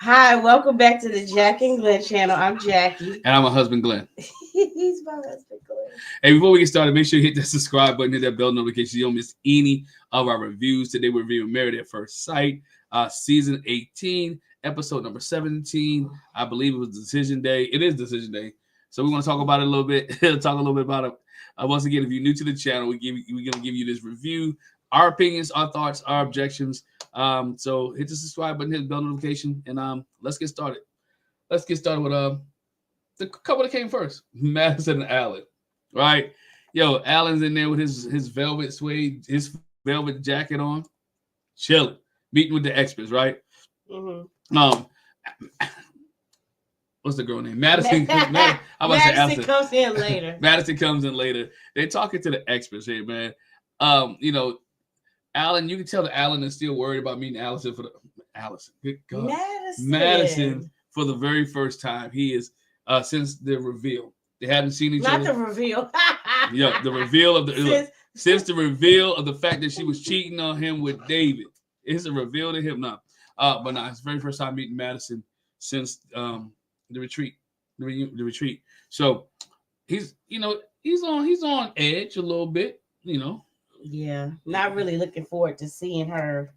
Hi, welcome back to the Jack and Glenn channel. I'm Jackie. And I'm my husband, Glenn. He's my husband, Glenn. Hey, before we get started, make sure you hit that subscribe button, hit that bell notification so you don't miss any of our reviews. Today we're reviewing Married at First Sight, season 18, episode number 17. I believe it was Decision Day. It is Decision Day. So we want to talk about it a little bit. Talk a little bit about it. Once again, if you're new to the channel, we're going to give you this review, our opinions, our thoughts, our objections. So hit the subscribe button, hit the bell notification, and let's get started. Let's get started with the couple that came first, Madison and Allan. Right? Yo, Allan's in there with his velvet suede, his velvet jacket on, chilling, meeting with the experts, right? Mm-hmm. What's the girl name? Madison. Madison comes in later. Madison comes in later. They're talking to the experts here, man. Allan, you can tell that Allan is still worried about meeting Good God. Madison for the very first time. He is since the reveal. They hadn't seen each other. Not the reveal. Yeah, the reveal of since the reveal of the fact that she was cheating on him with David. It's a reveal to him now. But no, it's the very first time meeting Madison since the retreat. The retreat. So he's on edge a little bit, Yeah, not really looking forward to seeing her.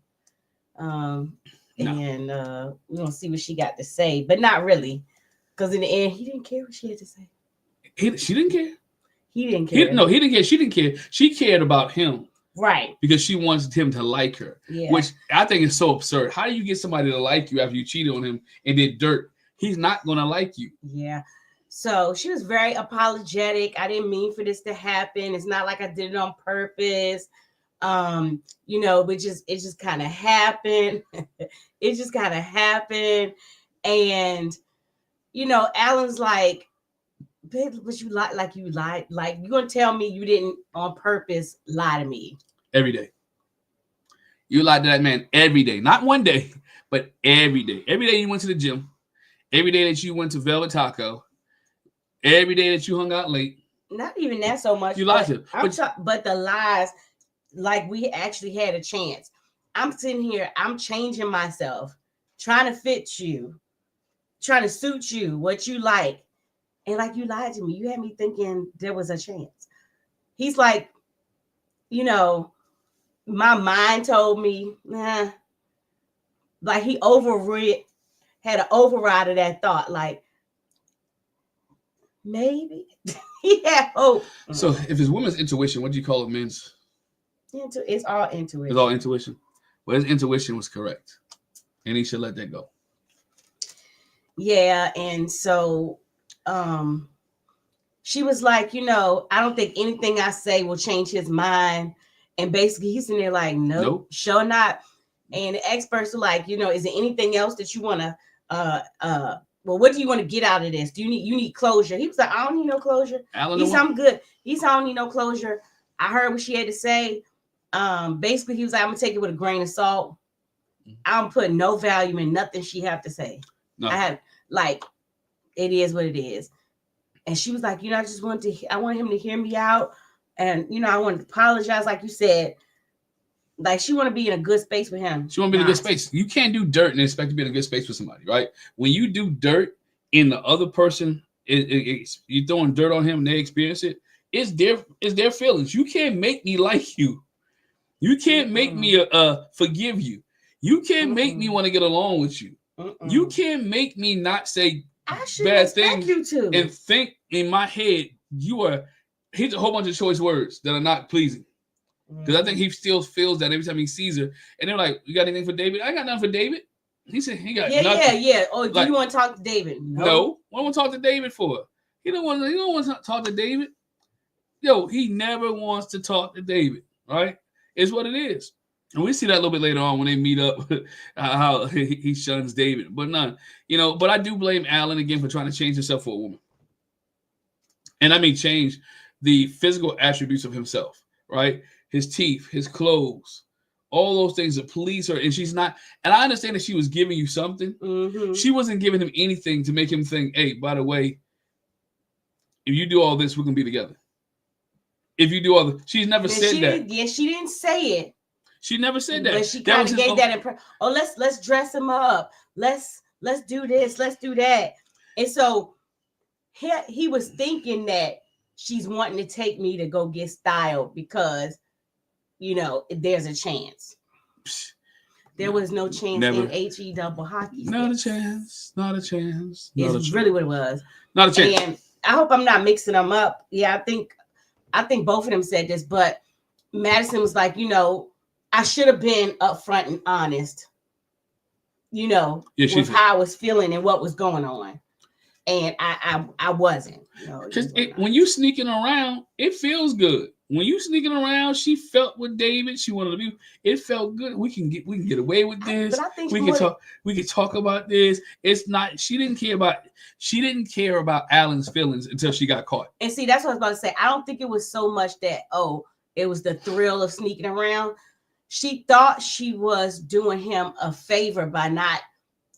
And we're gonna see what she got to say, but not really. Because in the end, he didn't care what she had to say. She didn't care. He didn't care. He didn't care. She didn't care. She cared about him. Right. Because she wants him to like her. Yeah. Which I think is so absurd. How do you get somebody to like you after you cheated on him and did dirt? He's not going to like you. Yeah. So she was very apologetic. I didn't mean for this to happen. It's not like I did it on purpose. But it just kind of happened. It just kind of happened. And Allan's like, babe, but you lied, like you gonna tell me you didn't on purpose lie to me. Every day. You lied to that man every day. Not one day, but every day. Every day you went to the gym. Every day that you went to Velvet Taco. Every day that you hung out late. Not even that so much. You lied to. But the lies, like we actually had a chance. I'm sitting here, I'm changing myself, trying to fit you, trying to suit you, what you like. And like you lied to me. You had me thinking there was a chance. He's like, my mind told me, nah. Like he had an override of that thought. Like, maybe. He had hope. So if it's women's intuition, what do you call it men's? It's all intuition. It's all intuition. Well, his intuition was correct. And he should let that go. Yeah, and so she was like, I don't think anything I say will change his mind. And basically he's in there like, nope. Sure not. And the experts are like, is there anything else that you want to well, what do you want to get out of this? You need closure? He was like, I don't need no closure. I'm good. I don't need no closure. I heard what she had to say. Basically he was like, I'm gonna take it with a grain of salt. I'm putting no value in nothing she have to say. No. It is what it is. And she was like, I want him to hear me out. And, I want to apologize. Like you said, like she want to be in a good space with him. She want to be in a good space. You can't do dirt and expect to be in a good space with somebody, right? When you do dirt and the other person, you're throwing dirt on him and they experience it, it's their feelings. You can't make me like you. You can't make me forgive you. You can't make me want to get along with you. You can't make me not say bad things and think in my head here's a whole bunch of choice words that are not pleasing. Because I think he still feels that every time he sees her. And they're like, you got anything for David? I got nothing for David. He said he got nothing. Yeah. Oh, do you want to talk to David? No. What do I want to talk to David for? He don't want to talk to David. Yo, he never wants to talk to David, right? It's what it is. And we see that a little bit later on when they meet up, how he shuns David. But but I do blame Allan again for trying to change himself for a woman. And I mean change the physical attributes of himself, right? His teeth, his clothes, all those things that please her. And she's not, and I understand that she was giving you something. Mm-hmm. She wasn't giving him anything to make him think, hey, by the way, if you do all this, we're going to be together. If you do all the, she's never said that. Yeah, she didn't say it. She never said that. But she kind of gave that impression. Oh, let's dress him up. Let's let's do this, let's do that. And so he was thinking that she's wanting to take me to go get styled because, there's a chance. There was no chance in HE double hockey. Not a chance. Not a chance. It's really what it was. Not a chance. And I hope I'm not mixing them up. Yeah, I think both of them said this, but Madison was like, I should have been upfront and honest, with how I was feeling and what was going on. And I wasn't. Because when you sneaking around, it feels good. When you sneaking around, she felt with David. She wanted to be. It felt good. We can get away with this. But I think we can talk about this. It's not. She didn't care about Allan's feelings until she got caught. And see, that's what I was about to say. I don't think it was so much that it was the thrill of sneaking around. She thought she was doing him a favor by not.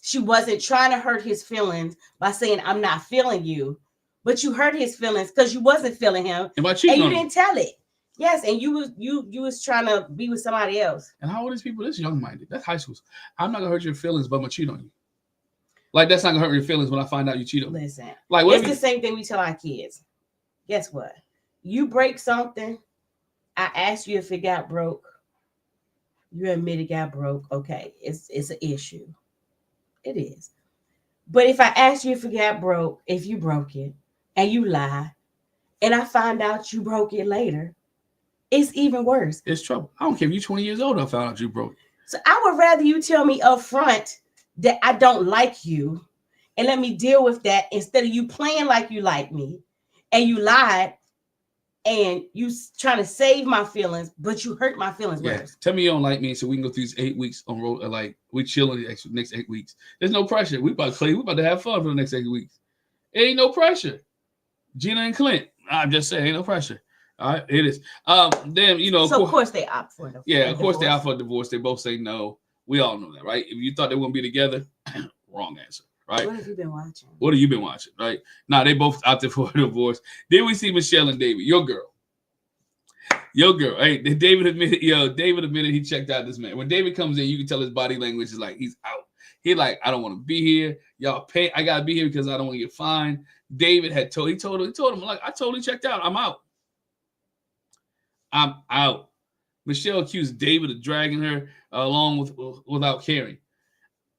She wasn't trying to hurt his feelings by saying, I'm not feeling you. But you hurt his feelings because you wasn't feeling him. And you didn't tell it. Yes, and you was trying to be with somebody else. And how old is people? This young-minded. That's high school. I'm not going to hurt your feelings, but I'm going to cheat on you. Like, that's not going to hurt your feelings when I find out you cheat on me. Listen, like, it's the same thing we tell our kids. Guess what? You break something. I asked you if it got broke. You admit it got broke. Okay, it's an issue. It is. But if I ask you if it got broke, if you broke it and you lie, and I find out you broke it later, it's even worse. It's trouble. I don't care if you're 20 years old, I found out you broke it. So I would rather you tell me up front that I don't like you and let me deal with that instead of you playing like you like me and you lied and you trying to save my feelings, but you hurt my feelings worse. Tell me you don't like me so we can go through these 8 weeks on road. Like, we chilling the next 8 weeks. There's no pressure. We about to have fun for the next 8 weeks. It ain't no pressure. Gina and Clint. I'm just saying, ain't no pressure. All right, it is. Then, So of course they opt for it. Yeah, of course they opt for a divorce. They both say no. We all know that, right? If you thought they wouldn't be together, wrong answer, right? What have you been watching? What have you been watching, right? Nah, they both opted for a divorce. Then we see Michelle and David, your girl. Hey, David admitted he checked out this man. When David comes in, you can tell his body language is like he's out. He like, I don't want to be here. Y'all pay. I gotta be here because I don't want to get fined. David had told him like, I totally checked out. I'm out. Michelle accused David of dragging her along without caring.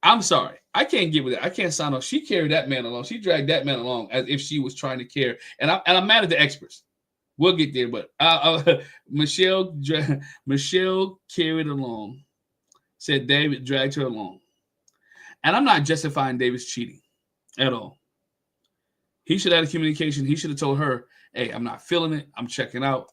I'm sorry. I can't get with it. I can't sign off. She carried that man along. She dragged that man along as if she was trying to care. And I'm mad at the experts. We'll get there, but Michelle carried along. Said David dragged her along. And I'm not justifying David's cheating at all. He should have had a communication. He should have told her, hey, I'm not feeling it. I'm checking out.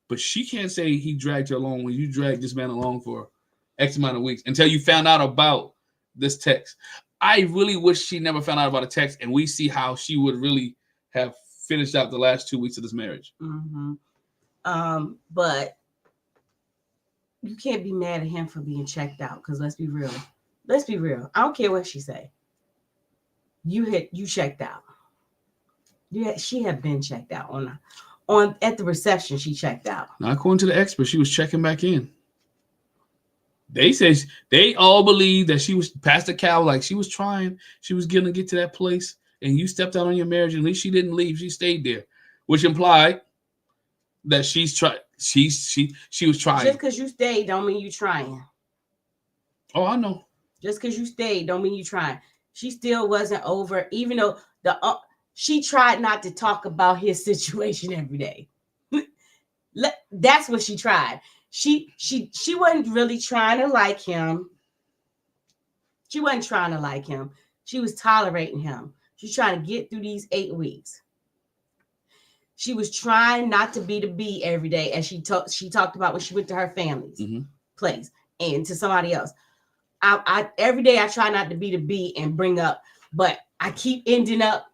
But she can't say he dragged her along when you dragged this man along for X amount of weeks until you found out about this text. I really wish she never found out about a text and we see how she would really have finished out the last 2 weeks of this marriage. Mm-hmm. But you can't be mad at him for being checked out because let's be real. I don't care what she say. You checked out. She had been checked out on at the reception. She checked out. Now, according to the experts, she was checking back in. They say they all believe that she was past the cow, like she was trying. She was going to get to that place, and you stepped out on your marriage. At least she didn't leave; she stayed there, which implied that she's tried. She was trying. Just because you stayed, don't mean you trying. Oh, I know. Just because you stayed, don't mean you trying. She still wasn't over, even though she tried not to talk about his situation every day. That's what she tried. She wasn't really trying to like him. She wasn't trying to like him. She was tolerating him. She's trying to get through these 8 weeks. She was trying not to be the bee every day, as she talked about when she went to her family's place and to somebody else. I every day I try not to be the bee and bring up, but I keep ending up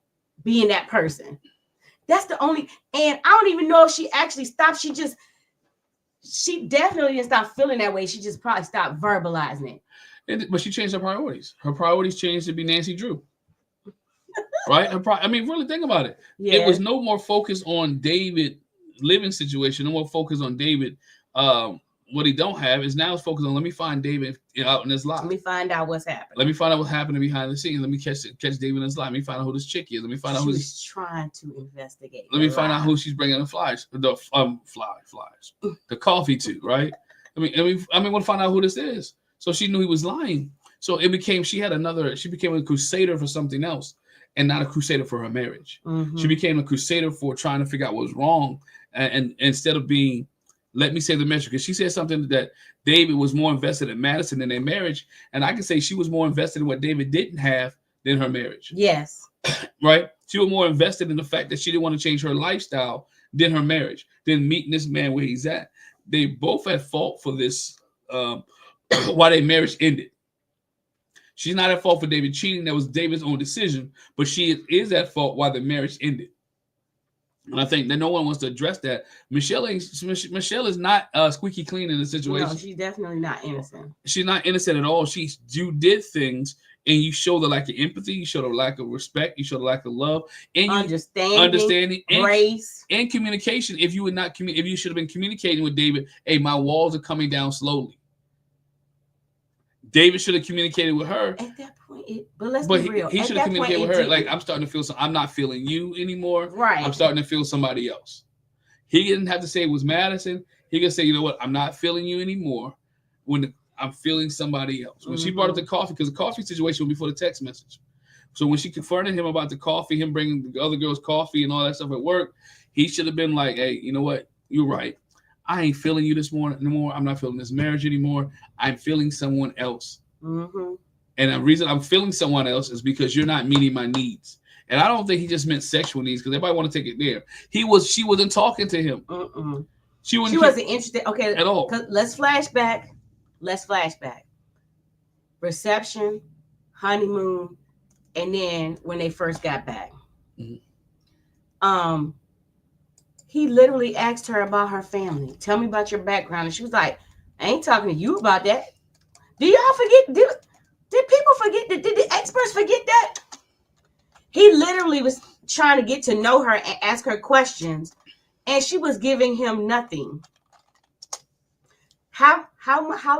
being that person. That's the only, and I don't even know if she actually stopped. She definitely didn't stop feeling that way. She just probably stopped verbalizing it. But she changed her priorities. Her priorities changed to be Nancy Drew. Right? Really think about it. Yeah. It was no more focus on David living situation, no more focus on David what he don't have is now is focused on, let me find David out in this lie. Let me find out what's happening. Let me find out what's happening behind the scenes. Let me catch David in his lie. Let me find out who this chick is. Let me find out who she's trying to investigate. Let me find out who she's bringing the flies, the coffee to, right? I want to find out who this is. So she knew he was lying. So it became, she became a crusader for something else and not a crusader for her marriage. Mm-hmm. She became a crusader for trying to figure out what was wrong. And instead of being, let me say the message, because she said something that David was more invested in Madison in their marriage. And I can say she was more invested in what David didn't have than her marriage. Yes. Right? She was more invested in the fact that she didn't want to change her lifestyle than her marriage, than meeting this man where he's at. They both had fault for this, why their marriage ended. She's not at fault for David cheating. That was David's own decision, but she is at fault why the marriage ended. And I think that no one wants to address that. Michelle is not squeaky clean in the situation. No, she's definitely not innocent. She's not innocent at all. You did things, and you showed the lack of empathy. You showed a lack of respect. You showed a lack of love, and understanding, grace, and communication. If you should have been communicating with David, hey, my walls are coming down slowly. David should have communicated with her at that point. But be real. He should have communicated with her. Like, I'm starting to feel I'm not feeling you anymore. Right. I'm starting to feel somebody else. He didn't have to say it was Madison. He could say, you know what? I'm not feeling you anymore. When I'm feeling somebody else. When she brought up the coffee, because the coffee situation was before the text message. So when she confronted him about the coffee, him bringing the other girls coffee and all that stuff at work, he should have been like, hey, you know what? You're right. I ain't feeling you this morning anymore. I'm not feeling this marriage anymore. I'm feeling someone else. Mm-hmm. And the reason I'm feeling someone else is because you're not meeting my needs. And I don't think he just meant sexual needs, because everybody want to take it there. She wasn't talking to him. Mm-mm. She wasn't interested. Okay, at all. Let's flashback. Reception, honeymoon, and then when they first got back. Mm-hmm. He literally asked her about her family. Tell me about your background. And she was like, I ain't talking to you about that. Do y'all forget? Did people forget? Did the experts forget that? He literally was trying to get to know her and ask her questions, and she was giving him nothing. How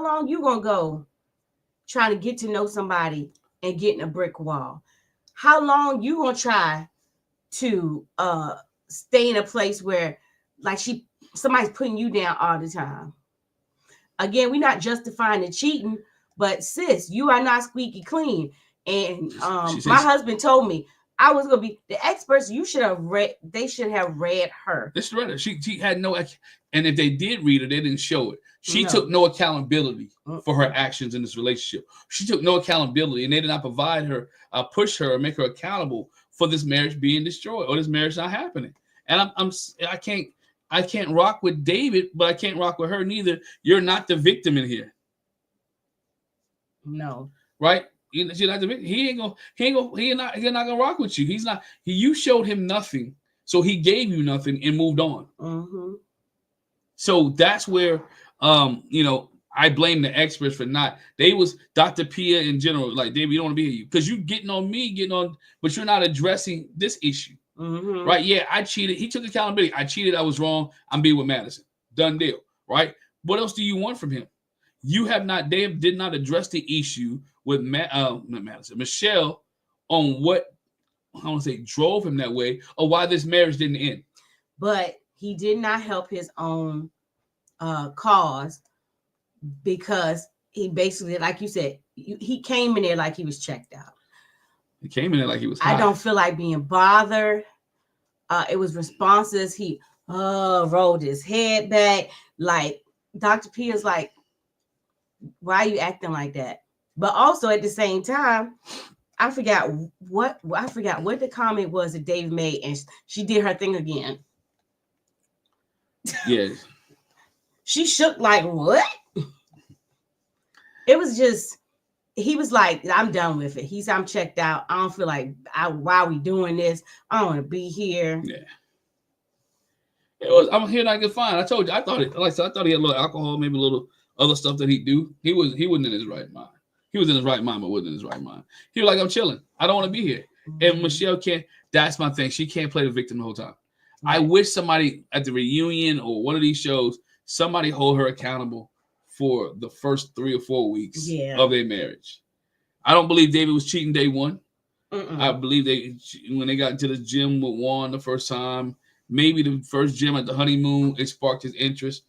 long you gonna go trying to get to know somebody and get in a brick wall? How long you gonna try to stay in a place where like somebody's putting you down all the time? Again, we're not justifying the cheating, but sis, you are not squeaky clean. And my husband told me I was gonna be the experts. You should have read. They should have read her. They should read her. She had no, and if they did read her, they didn't show it. She took no accountability for her actions in this relationship. She took no accountability, and they did not provide her, push her, or make her accountable for this marriage being destroyed or this marriage not happening. And I can't rock with David, but I can't rock with her neither. You're not the victim in here. No. Right? You're not the victim. He's not gonna rock with you. He's not. You showed him nothing, so he gave you nothing and moved on. Mm-hmm. So that's where I blame the experts for not. They was Dr. Pia in general, like, David, you don't want to be here because you getting on, but you're not addressing this issue. Mm-hmm. Right? Yeah, I cheated. He took accountability. I cheated. I was wrong. I'm being with Madison. Done deal. Right? What else do you want from him? They did not address the issue with Michelle on what I want to say drove him that way, or why this marriage didn't end. But he did not help his own cause, because he basically, like you said, he came in there like he was checked out. He came in there like he was high. I don't feel like being bothered. It was responses. He rolled his head back. Like, Dr. P is like, why are you acting like that? But also at the same time, I forgot what the comment was that Dave made, and she did her thing again. Yes. She shook like, what? It was just, he was like, I'm done with it. I'm checked out. I don't feel like, why are we doing this? I don't want to be here. Yeah. I'm here not get fine. I told you, I thought he had a little alcohol, maybe a little other stuff that he'd do. He wasn't in his right mind. He was in his right mind, but wasn't in his right mind. He was like, I'm chilling. I don't want to be here. Mm-hmm. And Michelle can't, that's my thing. She can't play the victim the whole time. Right. I wish somebody at the reunion or one of these shows, somebody hold her accountable for the first 3 or 4 weeks of their marriage. I don't believe David was cheating day one. I believe when they got into the gym with Juan the first time, maybe the first gym at the honeymoon, it sparked his interest.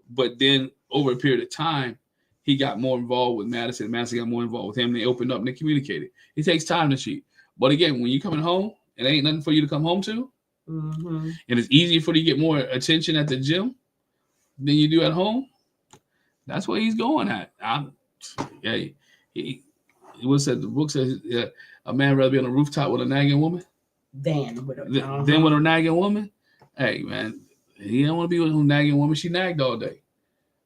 But then over a period of time, he got more involved with Madison. Madison got more involved with him. They opened up and they communicated. It takes time to cheat. But again, when you're coming home, it ain't nothing for you to come home to. And it's easier for you to get more attention at the gym than you do at home. That's what he's going at. What's that? The book says a man rather be on a rooftop with a nagging woman than with a nagging woman. Hey, man, he don't want to be with a nagging woman. She nagged all day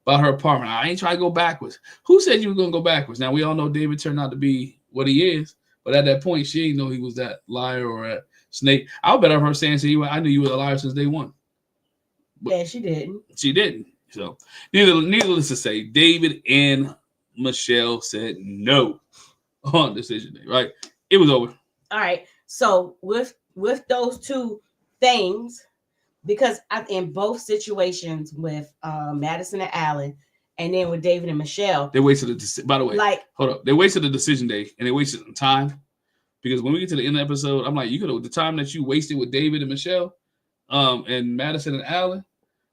about her apartment. I ain't trying to go backwards. Who said you were going to go backwards? Now, we all know David turned out to be what he is, but at that point, she didn't know he was that liar or a snake. I'll bet her saying, I knew you were a liar since day one. But she didn't. She didn't. So, needless to say, David and Michelle said no on decision day, right? It was over. All right. So with those two things, because in both situations with Madison and Allan, and then with David and Michelle, they wasted by the way, hold up, they wasted the decision day and they wasted some time, because when we get to the end of the episode, I'm like, you could have the time that you wasted with David and Michelle, and Madison and Allan,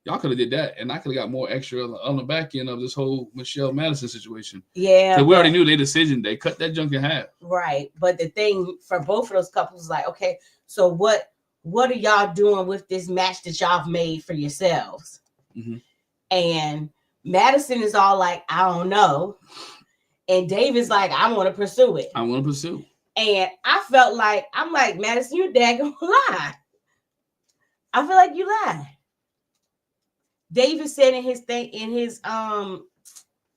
y'all could have did that, and I could have got more extra on the back end of this whole Michelle Madison situation. Yeah, because we already knew their decision. They cut that junk in half. Right, but the thing for both of those couples is like, okay, so what are y'all doing with this match that y'all have made for yourselves? And Madison is all like, I don't know, and David's like, I want to pursue it. And I felt like, I'm like, Madison, you daggone lie. I feel like you lied. David said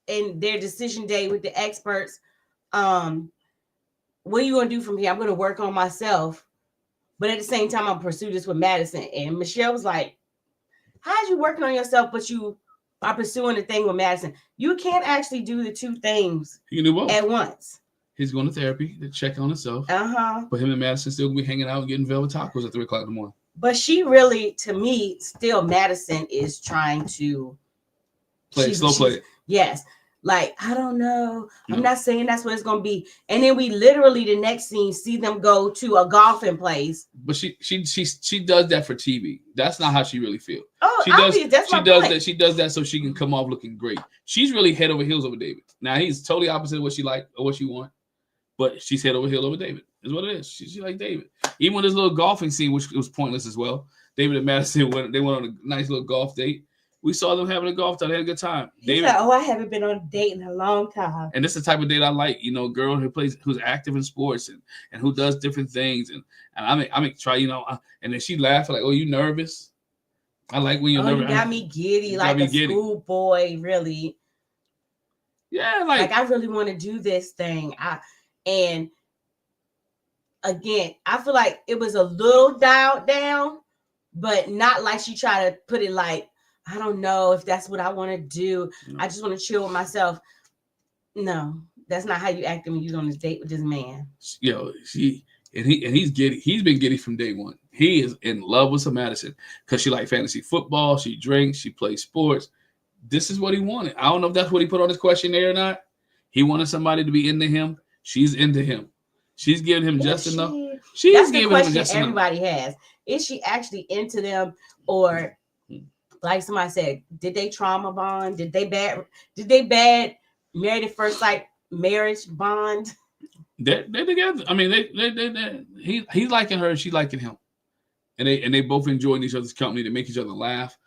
in their decision day with the experts, what are you going to do from here? I'm going to work on myself. But at the same time, I'll pursue this with Madison. And Michelle was like, how's you working on yourself, but you are pursuing the thing with Madison? You can't actually do the two things at once. He's going to therapy to check on himself. But him and Madison still going to be hanging out and getting velvet tacos at 3 o'clock in the morning. But she really, to me, still Madison is trying to play it. Yes. Like, I don't know. I'm not saying that's what it's going to be. And then we literally, the next scene, see them go to a golfing place. But she does that for TV. That's not how she really feels. Oh, she does that so she can come off looking great. She's really head over heels over David. Now, he's totally opposite of what she like or what she wants. But she's head over heels over David. Is what it is. She like David. Even with this little golfing scene, which was pointless as well. David and Madison went on a nice little golf date. We saw them having a golf date. They had a good time. He's like, I haven't been on a date in a long time. And this is the type of date I like. You know, girl who's active in sports and who does different things. And I make try, and then she laughed like, oh, you nervous? I like when you're nervous. You got me giddy like a schoolboy, really. Yeah, like I really want to do this thing. And again, I feel like it was a little dialed down, but not like she tried to put it like, I don't know if that's what I want to do. No. I just want to chill with myself. No, that's not how you act when you're on this date with this man. He's giddy. He's been giddy from day one. He is in love with Madison because she likes fantasy football. She drinks. She plays sports. This is what he wanted. I don't know if that's what he put on his questionnaire or not. He wanted somebody to be into him. She's into him. She's giving him just enough. She's giving him just enough. Everybody has. Is she actually into them, or like somebody said, did they trauma bond? Did they bad married at first sight marriage bond? They're together. I mean, he's liking her, she's liking him, and they both enjoying each other's company. They make each other laugh.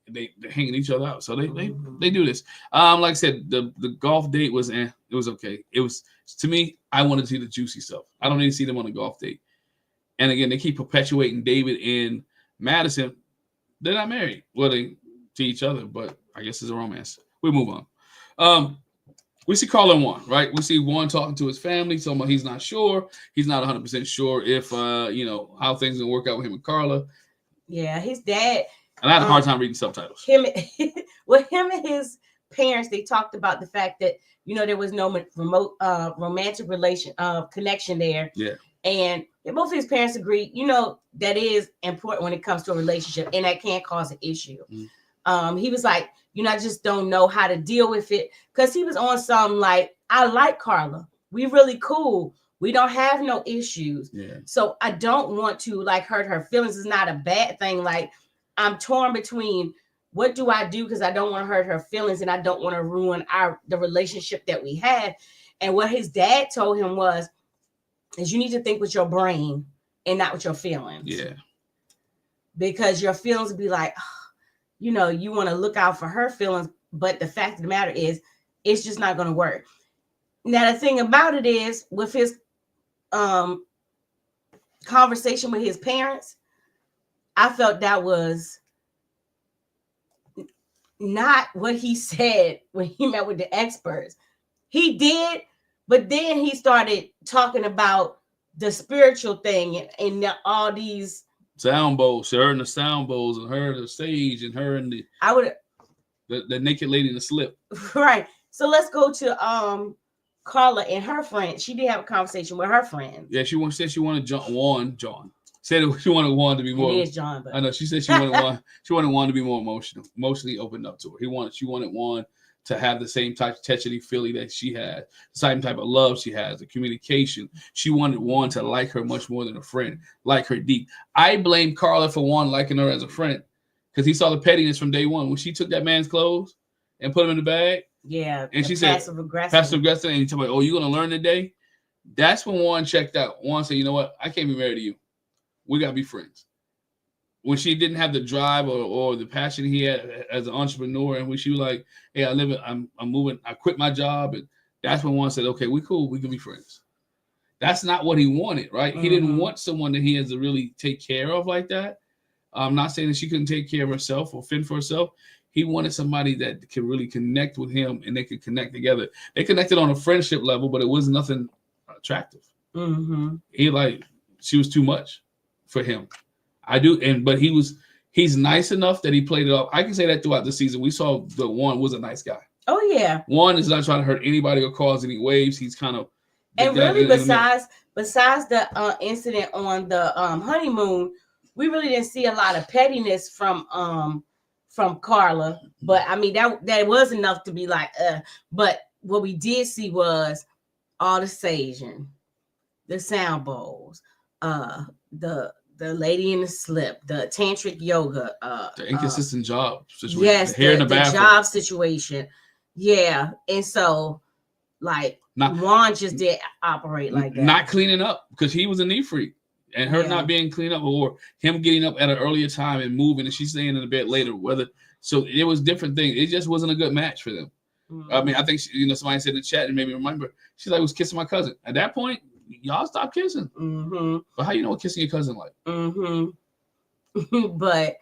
They're hanging each other out. So they do this. Like I said, the golf date was it was okay. It was, to me, I wanted to see the juicy stuff. I don't need to see them on a golf date. And again, they keep perpetuating David and Madison. They're not married. Well, they to each other, but I guess it's a romance. We move on. We see Carla and Juan, right? We see Juan talking to his family, talking about he's not sure. He's not 100% sure if how things are gonna work out with him and Carla. Yeah, his dad. And I had a hard time reading subtitles. Him and his parents, they talked about the fact that there was no remote romantic connection there. Yeah. And both of his parents agreed, that is important when it comes to a relationship, and that can cause an issue. He was like, I just don't know how to deal with it, because he was on some like, I like Carla, we really cool, we don't have no issues. So I don't want to like hurt her feelings. It's not a bad thing. Like, I'm torn between what do I do, because I don't want to hurt her feelings and I don't want to ruin the relationship that we had. And what his dad told him is you need to think with your brain and not with your feelings. Yeah. Because your feelings will be like, you want to look out for her feelings, but the fact of the matter is, it's just not going to work. Now, the thing about it is, with his conversation with his parents, I felt that was not what he said when he met with the experts. He did, but then he started talking about the spiritual thing and all these sound bowls, her and the sound bowls, and her the stage, and her and the naked lady in the slip. Right. So let's go to Carla and her friend. She did have a conversation with her friend. Yeah, she said she wanted John. Said she wanted Juan to be more. It is John, but I know she said she wanted Juan. She wanted Juan to be more emotionally opened up to her. She wanted Juan to have the same type of touchy feely that she had, the same type of love she has, the communication. She wanted Juan to like her much more than a friend, like her deep. I blame Carla for Juan liking her as a friend, because he saw the pettiness from day one when she took that man's clothes and put him in the bag. Yeah, and she said passive aggressive, and he told me, "Oh, you gonna learn today?" That's when Juan checked out. Juan said, "You know what? I can't be married to you. We gotta be friends." When she didn't have the drive or the passion he had as an entrepreneur, and when she was like, "Hey, I'm moving, I quit my job," and that's when Juan said, "Okay, we cool, we can be friends." That's not what he wanted, right? Mm-hmm. He didn't want someone that he has to really take care of like that. I'm not saying that she couldn't take care of herself or fend for herself. He wanted somebody that could really connect with him, and they could connect together. They connected on a friendship level, but it was nothing attractive. Mm-hmm. She was too much for him. But he's nice enough that he played it off. I can say that throughout the season. We saw that Juan was a nice guy. Oh yeah. Juan is not trying to hurt anybody or cause any waves. He's kind of, and really besides the incident on the honeymoon, we really didn't see a lot of pettiness from Carla. But I mean that was enough to be like, but what we did see was all the saging, the sound bowls, the lady in the slip, the tantric yoga, the inconsistent job situation. Yes, the job situation. Yeah. And so like Juan just did operate like that. Not cleaning up, because he was a neat freak. And her not being cleaned up, or him getting up at an earlier time and moving, and she's staying in the bed later. So it was different things. It just wasn't a good match for them. Mm-hmm. I mean, I think somebody said in the chat and made me remember. She's like, I was kissing my cousin. At that point, y'all stop kissing. Mm-hmm. But how you know what kissing your cousin like? Mm-hmm. But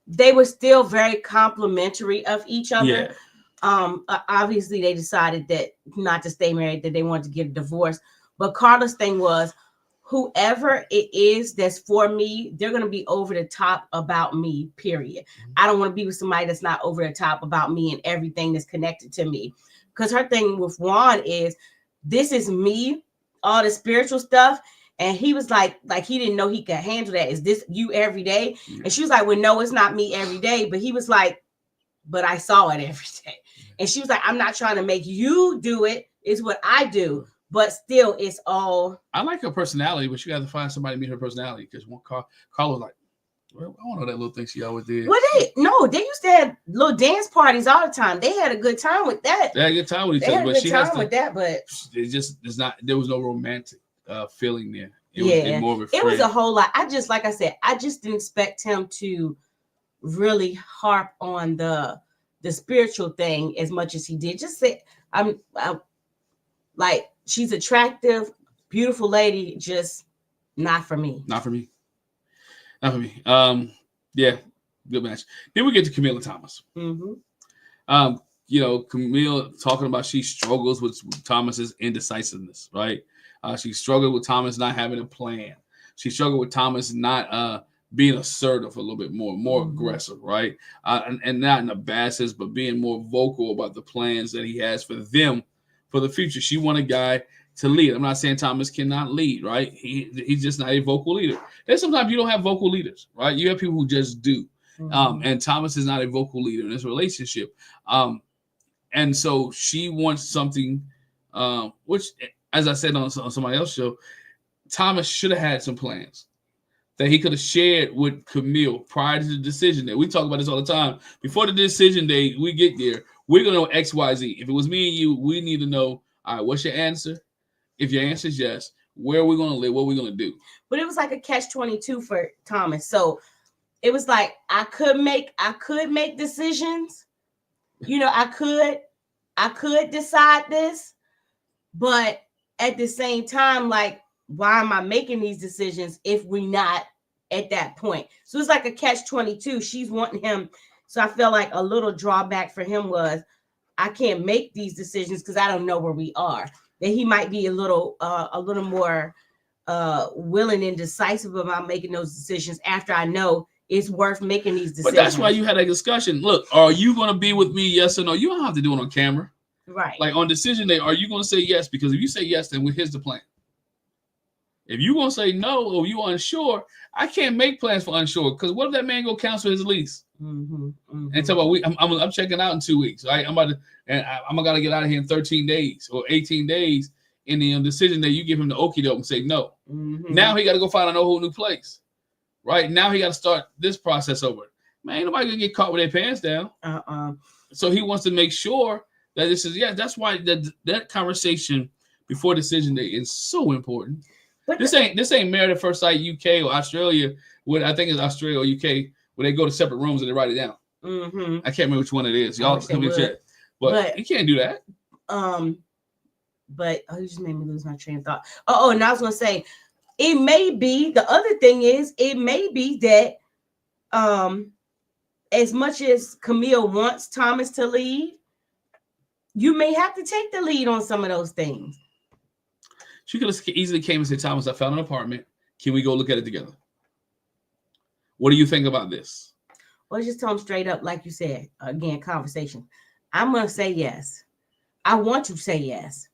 they were still very complimentary of each other. Yeah. Obviously, they decided that not to stay married, that they wanted to get a divorce. But Carla's thing was, whoever it is that's for me, they're going to be over the top about me, period. I don't want to be with somebody that's not over the top about me and everything that's connected to me. Because her thing with Juan is, this is me, all the spiritual stuff. And he was like he didn't know he could handle that. Is this you every day? And she was like, well, no, it's not me every day. But he was like, but I saw it every day. And she was like, I'm not trying to make you do it. It's what I do. But still, it's all. I like her personality, but you got to find somebody to meet her personality. Because Carla was like, well, I don't know that little thing she always did. Well, they used to have little dance parties all the time. They had a good time with that. They had a good time with each other, but she has to. With that, but it just is not. There was no romantic feeling there. It was a whole lot. I just didn't expect him to really harp on the spiritual thing as much as he did. Just say, I'm like, she's attractive, beautiful lady, just not for me. Not for me. Yeah, good match. Then we get to Camille and Thomas. Mm-hmm. Camille talking about she struggles with Thomas's indecisiveness, right? She struggled with Thomas not having a plan. She struggled with Thomas not being assertive a little bit more mm-hmm. aggressive, right? And not in a bad sense, but being more vocal about the plans that he has for them for the future. She wanted a guy to lead. I'm not saying Thomas cannot lead, right? He's just not a vocal leader. And sometimes you don't have vocal leaders, right? You have people who just do. And Thomas is not a vocal leader in this relationship. And so she wants something, which, as I said on somebody else's show, Thomas should have had some plans that he could have shared with Camille prior to the decision day. We talk about this all the time. Before the decision day, we get there, we're going to know X, Y, Z. If it was me and you, we need to know, all right, what's your answer? If your answer is yes, where are we going to live? What are we going to do? But it was like a catch-22 for Thomas. So it was like, I could make decisions. You know, I could decide this, but at the same time, like, why am I making these decisions if we not at that point? So it's like a catch-22. She's wanting him. So I feel like a little drawback for him was, I can't make these decisions because I don't know where we are. That he might be a little more willing and decisive about making those decisions after I know it's worth making these decisions. But that's why you had a discussion. Look, are you going to be with me? Yes or no? You don't have to do it on camera. Right. Like on decision day, are you going to say yes? Because if you say yes, then here's the plan. If you're going to say no or you're unsure, I can't make plans for unsure. Because what if that man go cancel his lease? And tell about I'm checking out in 2 weeks. Right? I'm going to get out of here in 13 days or 18 days. In the decision day, you give him the okie doke and say no. Now he got to go find a whole new place. Right? Now he got to start this process over. Man, ain't nobody going to get caught with their pants down. So he wants to make sure that this is, that's why that conversation before decision day is so important. But this ain't Married at First Sight UK or Australia. I think it's Australia or UK where they go to separate rooms and they write it down. I can't remember which one it is. Y'all come and check. But you can't do that. But you just made me lose my train of thought. And I was gonna say, it may be the other thing is it may be that as much as Camille wants Thomas to leave, you may have to take the lead on some of those things. She could have easily came and said, Thomas, I found an apartment. Can we go look at it together? What do you think about this? Well, just tell him straight up, like you said, again, conversation. I'm going to say yes. I want to say yes.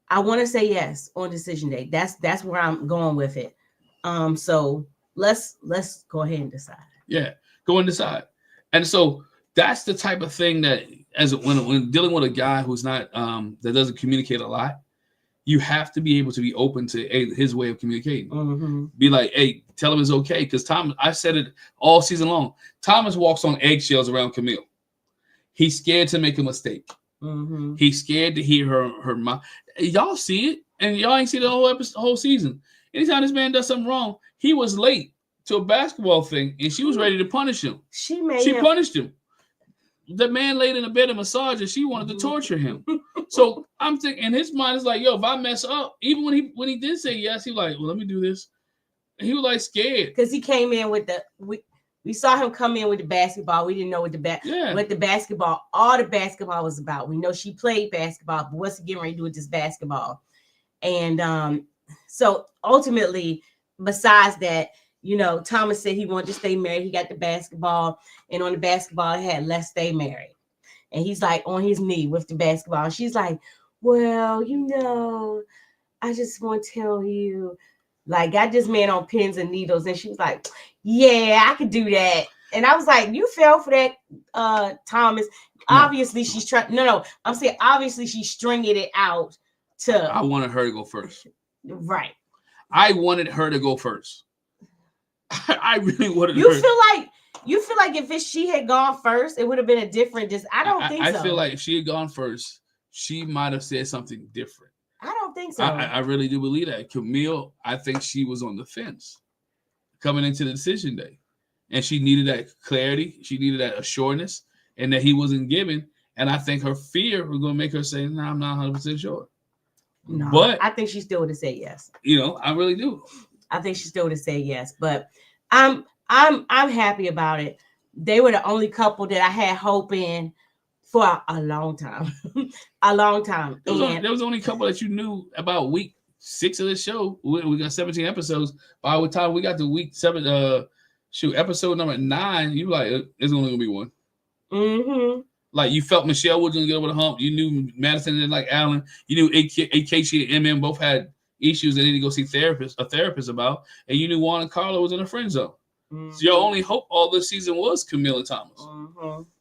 I want to say yes on decision day. That's where I'm going with it. So let's go ahead and decide. Yeah, go and decide. And so that's the type of thing that when dealing with a guy who's not that doesn't communicate a lot, you have to be able to be open to his way of communicating. Be like, hey, tell him it's okay. Because Thomas, I said it all season long. Thomas walks on eggshells around Camille. He's scared to make a mistake. He's scared to hear her mouth. Y'all see it, and y'all ain't see the whole season. Anytime this man does something wrong, he was late to a basketball thing, and she was ready to punish him. She punished him. The man laid in a bed and massage, and she wanted to torture him. So I'm thinking, in his mind, it's like, yo, if I mess up, even when he did say yes, he was like, well, let me do this. And he was like scared because he came in with we saw him come in with the basketball. We didn't know what the basketball was about. We know she played basketball, but what's he getting ready to do with this basketball? And so ultimately, besides that, Thomas said he wanted to stay married. He got the basketball, and on the basketball, it had "Let's stay married." And he's like on his knee with the basketball. And she's like, well, I just want to tell you, like, got this man on pins and needles. And she was like, yeah, I could do that. And I was like, you fell for that, Thomas. No. Obviously, she's trying. No, I'm saying obviously she's stringing it out to. I wanted her to go first. Right. I wanted her to go first. I really wanted her. You feel like if she had gone first, it would have been a different. I don't think so. I feel like if she had gone first, she might have said something different. I don't think so. I really do believe that. Camille, I think she was on the fence coming into the decision day. And she needed that clarity. She needed that assurance, and that he wasn't giving. And I think her fear was going to make her say, no, I'm not 100% sure. No, but I think she still would have said yes. I really do. I think she still would have said yes. But I'm happy about it. They were the only couple that I had hope in for a long time. A long time. There was only a couple that you knew about week 6 of the show. We got 17 episodes. By the time we got to week 7, episode number 9, you like, there's only gonna be one. Like you felt Michelle was gonna get over the hump. You knew Madison didn't like Allan. You knew Ikechi and Emem both had issues they need to go see a therapist about. And you knew Juan and Carla was in a friend zone. So your only hope all this season was Camille and Thomas.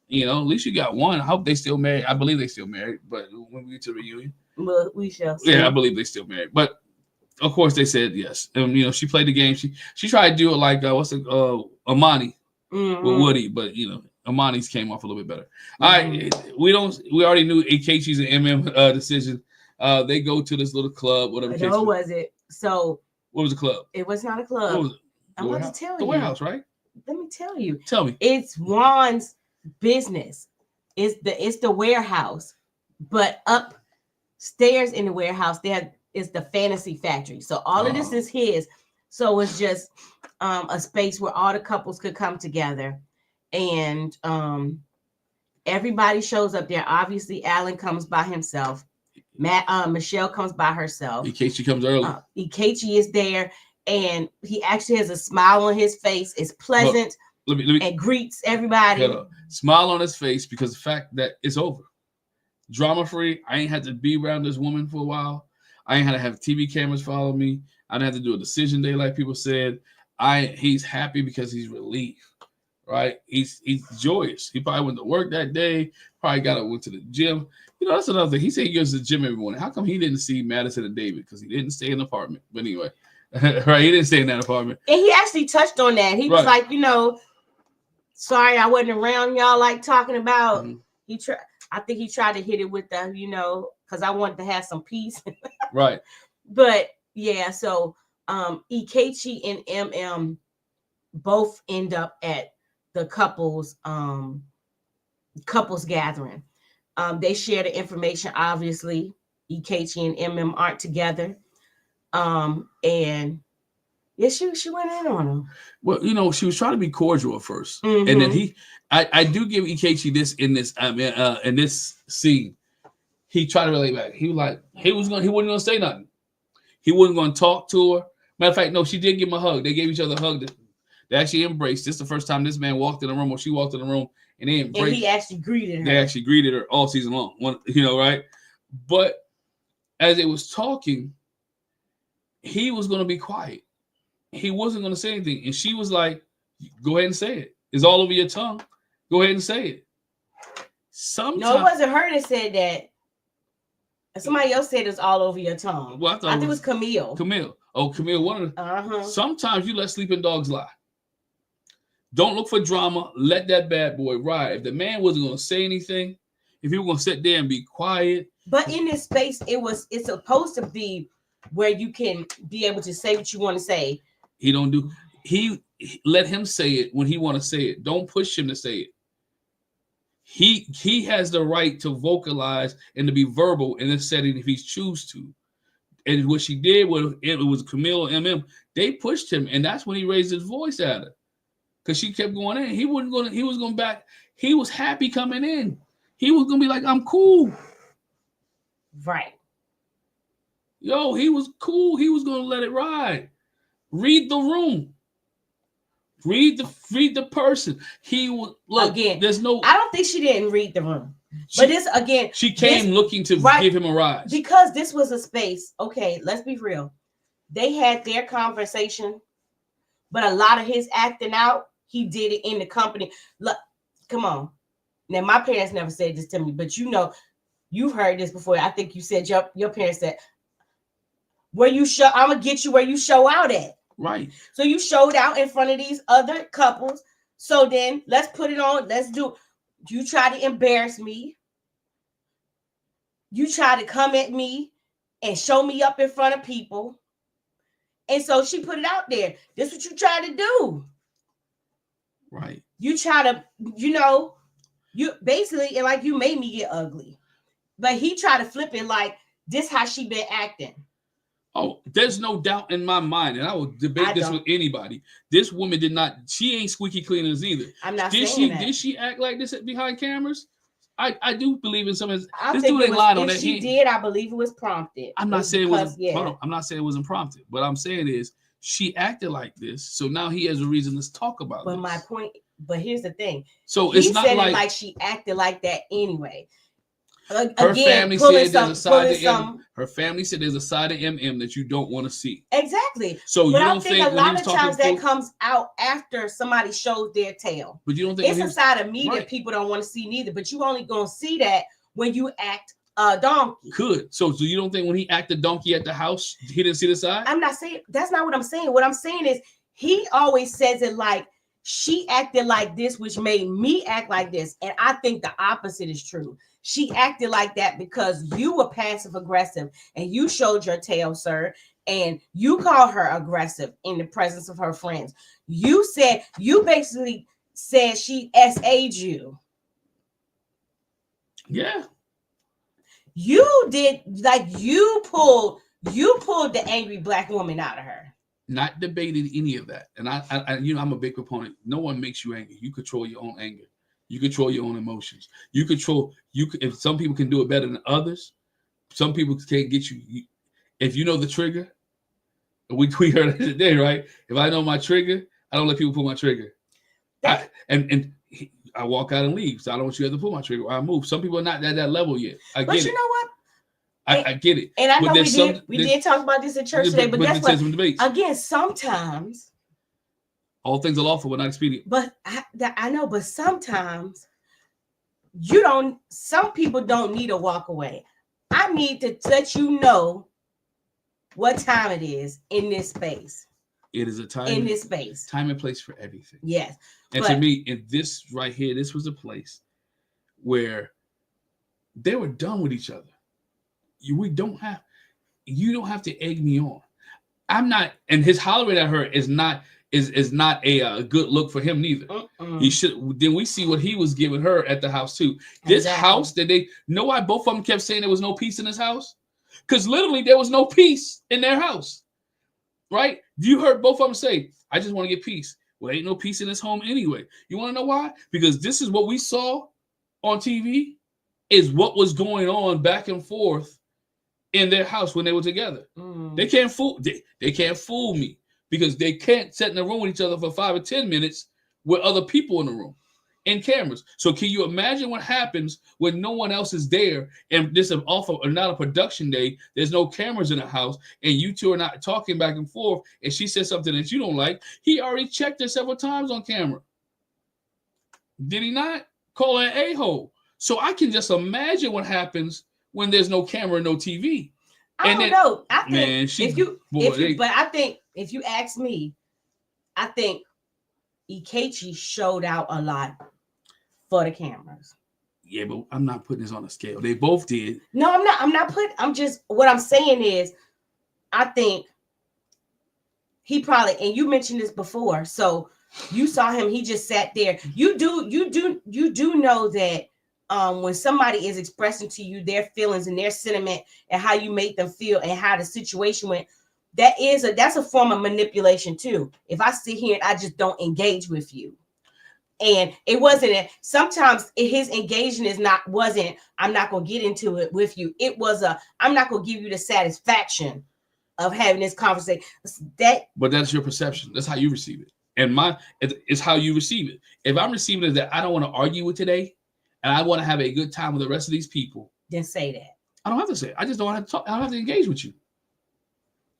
You know, at least you got one. I hope they still married. I believe they still married, but when we get to the reunion, well, we shall see. Yeah, I believe they still married. But of course they said yes. And you know, she played the game. She tried to do it like Amani with Woody, but you know, Amani's came off a little bit better. All right, we already knew Ikechi's and Emem decision. They go to this little club, whatever. No, was it? So what was the club? It was not a club. What was it? I'm about to tell you. The warehouse, right? Let me tell you. Tell me. It's Juan's business. It's the warehouse, but upstairs in the warehouse there is the fantasy factory. So all of this is his. So it's just a space where all the couples could come together, and everybody shows up there. Obviously, Allan comes by himself. Michelle comes by herself. Ikechi comes early. Ikechi is there, and he actually has a smile on his face. It's pleasant. Let me, and greets everybody. Smile on his face because the fact that it's over. Drama free. I ain't had to be around this woman for a while. I ain't had to have TV cameras follow me. I didn't have to do a decision day like people said. He's happy because he's relieved, right? He's joyous. He probably went to work that day. Probably went to the gym. You know, that's another thing. He said he goes to the gym every morning. How come he didn't see Madison and David? Because he didn't stay in the apartment. But anyway, right? He didn't stay in that apartment. And he actually touched on that. He was like, you know, sorry I wasn't around y'all like talking about. I think he tried to hit it with the, you know, because I wanted to have some peace. Right. But yeah, so Ikechi and Emem both end up at the couples gathering. They share the information. Obviously, Ikechi and Emem aren't together. And yeah, she went in on him. Well, you know, she was trying to be cordial at first, and then I do give Ikechi this in this scene. He tried to relate back. He was like, he wasn't gonna say nothing. He wasn't gonna talk to her. Matter of fact, no, she did give him a hug. They gave each other a hug. They actually embraced. This is the first time this man walked in the room or she walked in the room, and they embraced. And he actually greeted her. They actually greeted her all season long. You know, right? But as they was talking, he was gonna be quiet. He wasn't going to say anything. And she was like, go ahead and say it. It's all over your tongue. Go ahead and say it. No, it wasn't her that said that. Somebody else said it's all over your tongue. Well, I think it was Camille. Camille. Oh, Camille. One of them. Sometimes you let sleeping dogs lie. Don't look for drama. Let that bad boy ride. If the man wasn't going to say anything, if he was going to sit there and be quiet. But in this space, it's supposed to be where you can be able to say what you want to say. He let him say it when he want to say it. Don't push him to say it. He has the right to vocalize and to be verbal in this setting if he choose to. And what she did was Camille and Emem. They pushed him, and that's when he raised his voice at her because she kept going in. He was going back. He was happy coming in. He was gonna be like, I'm cool. Right. Yo, he was cool. He was gonna let it ride. Read the room. Read the person. He was look again. There's no. I don't think she didn't read the room. But this again. She came looking to give him a rise because this was a space. Okay, let's be real. They had their conversation, but a lot of his acting out, he did it in the company. Look, come on. Now my parents never said this to me, but you know, you've heard this before. I think you said your parents said, "Where you show, I'm gonna get you where you show out at." Right. So you showed out in front of these other couples. So then let's put it on. Let's do. You try to embarrass me. You try to come at me and show me up in front of people. And so she put it out there. This is what you try to do. Right. You try to, you know, you basically, and like you made me get ugly. But he tried to flip it like this how she been acting. Oh, there's no doubt in my mind, and I will debate this with anybody. This woman did not. She ain't squeaky cleaners either. I'm not saying that. Did she act like this behind cameras? I do believe in some of this. I think it was, if she did, I believe it was prompted. I'm not saying it wasn't. I'm not saying it wasn't prompted. What I'm saying is she acted like this, so now he has a reason to talk about but this. My point. But here's the thing. So it's not like she acted like that anyway. Her family said there's a side to M. Her family said there's a side of MM that you don't want to see. Exactly. So but you I don't think a lot of times that comes out after somebody shows their tail. But you don't think it's a side of me that people don't want to see neither. But you only gonna see that when you act a donkey. So you don't think when he acted donkey at the house, he didn't see the side? I'm not saying that's not what I'm saying. What I'm saying is he always says it like she acted like this, which made me act like this. And I think the opposite is true. She acted like that because you were passive aggressive and you showed your tail, sir. And you called her aggressive in the presence of her friends. You basically said she SA'd you. Yeah. You did, like you pulled the angry black woman out of her. Not debated any of that. And I I'm a big proponent. No one makes you angry. You control your own anger. You control your own emotions. If some people can do it better than others, some people can't get you. If you know the trigger, we heard it today, right? If I know my trigger, I don't let people pull my trigger. I walk out and leave. So I don't want you to have to pull my trigger. Or I move. Some people are not at that level yet. But you know what? I get it. And I know we did talk about this at church today, but guess what? Again, sometimes all things are lawful, but not expedient. But I know, but sometimes some people don't need to walk away. I need to let you know what time it is in this space. It is a time in this space. Time and place for everything. Yes. And to me, in this right here, this was a place where they were done with each other. You don't have to egg me on. I'm not, and his hollering at her is not a good look for him neither. He should. Then we see what he was giving her at the house too. This house that they know why both of them kept saying there was no peace in this house, because literally there was no peace in their house, right? You heard both of them say, "I just want to get peace." Well, ain't no peace in this home anyway. You want to know why? Because this is what we saw on TV, is what was going on back and forth in their house when they were together. They can't fool. They can't fool me, because they can't sit in the room with each other for 5 or 10 minutes with other people in the room and cameras. So can you imagine what happens when no one else is there and this is not a production day? There's no cameras in the house and you two are not talking back and forth. And she says something that you don't like. He already checked her several times on camera. Did he not? Call her an a-hole. So I can just imagine what happens when there's no camera, no TV. I don't know. I think I think if you ask me, I think Ikechi showed out a lot for the cameras. Yeah, but I'm not putting this on a scale. They both did. No, I'm just what I'm saying is, I think he probably, and you mentioned this before, so you saw him, he just sat there. You do know that when somebody is expressing to you their feelings and their sentiment and how you make them feel and how the situation went, that's a form of manipulation too. If I sit here and I just don't engage with you, and it wasn't sometimes his engagement wasn't I'm not gonna get into it with you. It was I'm not gonna give you the satisfaction of having this conversation. But that's your perception. That's how you receive it. And it's how you receive it. If I'm receiving it that I don't want to argue with today, and I want to have a good time with the rest of these people, then say that. I don't have to say it. I just don't have to talk. I don't have to engage with you.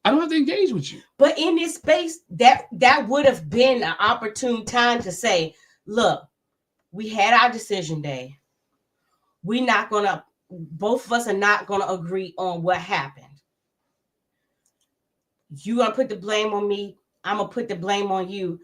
I don't have to engage with you. But in this space, that would have been an opportune time to say, look, we had our decision day. Both of us are not gonna agree on what happened. You gonna put the blame on me, I'm gonna put the blame on you,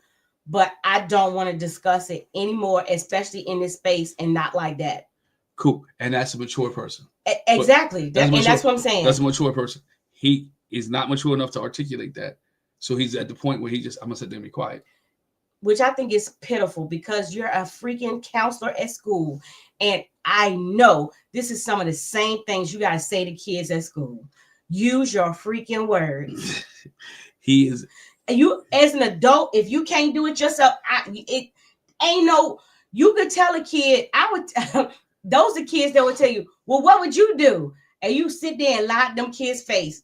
but I don't want to discuss it anymore, especially in this space, and not like that. Cool. And that's a mature person. Exactly. That's what I'm saying. That's a mature person. He is not mature enough to articulate that. So he's at the point where I'm going to sit there and be quiet. Which I think is pitiful, because you're a freaking counselor at school. And I know this is some of the same things you got to say to kids at school. Use your freaking words. He is. You as an adult, if you can't do it yourself, it ain't no, you could tell a kid, those are kids that would tell you, well, what would you do? And you sit there and lie to them kids' face.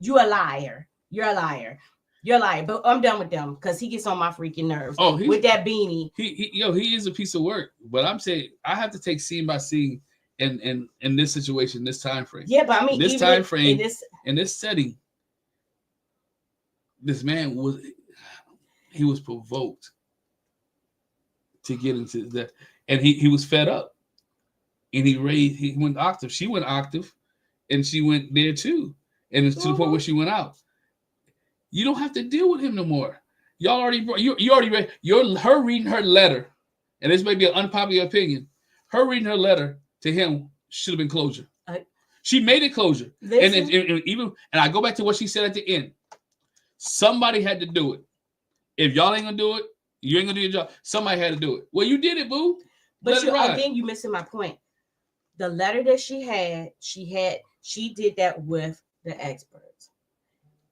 You a liar. You're a liar. You're a liar. But I'm done with them because he gets on my freaking nerves. Oh, with that beanie. He is a piece of work. But I'm saying I have to take scene by scene in this situation, this time frame. Yeah, but I mean, this time frame, in this setting, this man was provoked to get into that, and he was fed up, and he went octave. She went octave, and she went there too, and it's to the point where she went out. You don't have to deal with him no more. Y'all already you already read her reading her letter, and this may be an unpopular opinion. Her reading her letter to him should have been closure. She made it closure, and I go back to what she said at the end. Somebody had to do it. If y'all ain't gonna do it, you ain't gonna do your job. Somebody had to do it. Well, you did it, boo. But again, you missing my point. The letter that she did that with the experts.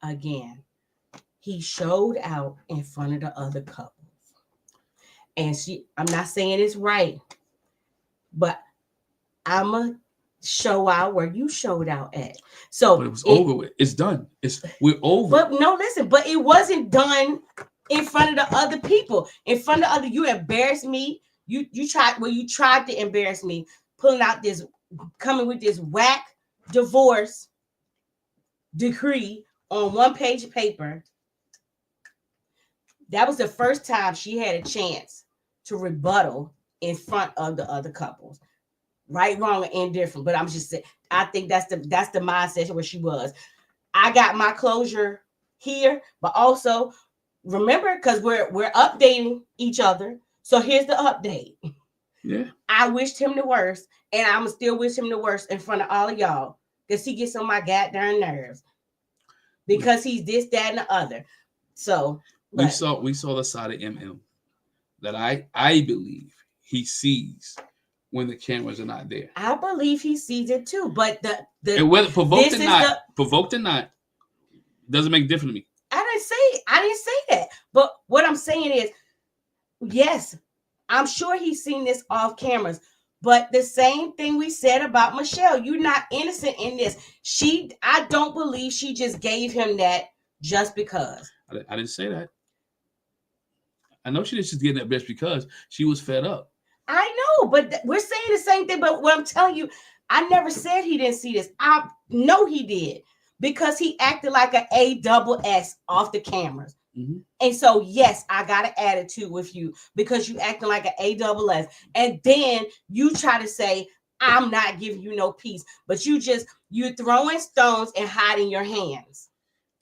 Again, he showed out in front of the other couples. And I'm not saying it's right, but I'ma show out where you showed out at. So but it was over with. It's done. We're over. But no, listen, but it wasn't done in front of the other people. In front of you embarrassed me. You tried to embarrass me, coming with this whack divorce decree on one page of paper. That was the first time she had a chance to rebuttal in front of the other couples. Right, wrong, or indifferent. But I'm just saying, I think that's the mindset where she was. I got my closure here, but also remember, because we're updating each other. So here's the update. Yeah. I wished him the worst, and I'ma still wish him the worst in front of all of y'all, because he gets on my goddamn nerves. Because he's this, that, and the other. So we saw the side of Emem that I believe he sees when the cameras are not there. I believe he sees it too, but and whether provoked or not, doesn't make a difference to me. I didn't say that. But what I'm saying is, yes, I'm sure he's seen this off cameras. But the same thing we said about Michelle, you're not innocent in this. I don't believe she just gave him that just because. I didn't say that. I know she didn't just get that just because she was fed up. I know, but we're saying the same thing. But what I'm telling you, I never said he didn't see this. I know he did, because he acted like an ASS off the cameras. Mm-hmm. And so, yes, I got an attitude with you because you acting like an ASS. And then you try to say, I'm not giving you no peace, but you're throwing stones and hiding your hands.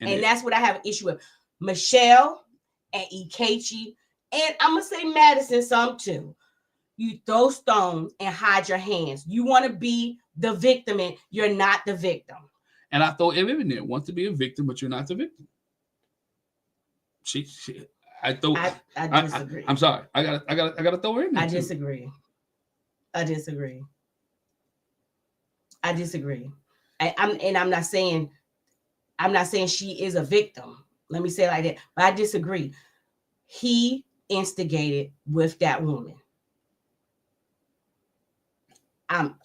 And that's what I have an issue with. Michelle and Ikechi, and I'm going to say Madison some too. You throw stones and hide your hands. You want to be the victim, and you're not the victim. And I throw Emem in there. Want to be a victim, but you're not the victim. I disagree. I'm sorry. I gotta throw her in there. I disagree. I'm not saying she is a victim. Let me say it like that. But I disagree. He instigated with that woman.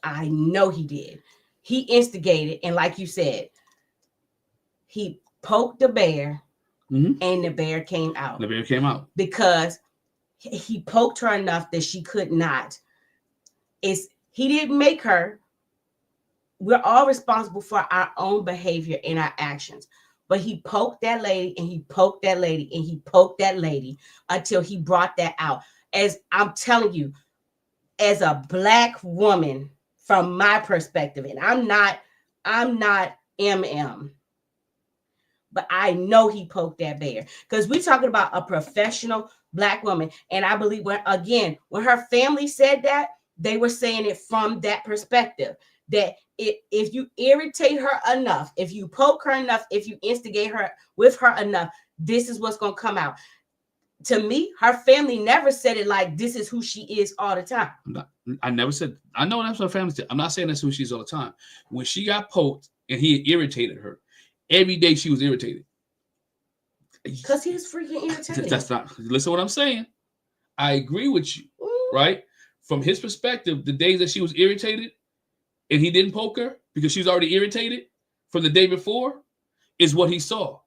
I know he did. He instigated, and like you said, he poked the bear, and the bear came out. The bear came out because he poked her enough that she could not. He didn't make her. We're all responsible for our own behavior and our actions. But he poked that lady, and he poked that lady, and he poked that lady until he brought that out. As I'm telling you, as a Black woman, from my perspective, and I'm not Emem, but I know he poked that bear, because we're talking about a professional Black woman. And I believe when her family said that, they were saying it from that perspective, that if you irritate her enough, if you poke her enough, if you instigate her with her enough, this is what's going to come out. To me, her family never said it like this is who she is all the time. I never said. I know that's what her family said. I'm not saying that's who she is all the time. When she got poked and he irritated her, every day she was irritated. Because he was freaking irritated. That's not. Listen to what I'm saying. I agree with you, right? From his perspective, the days that she was irritated and he didn't poke her because she was already irritated from the day before is what he saw.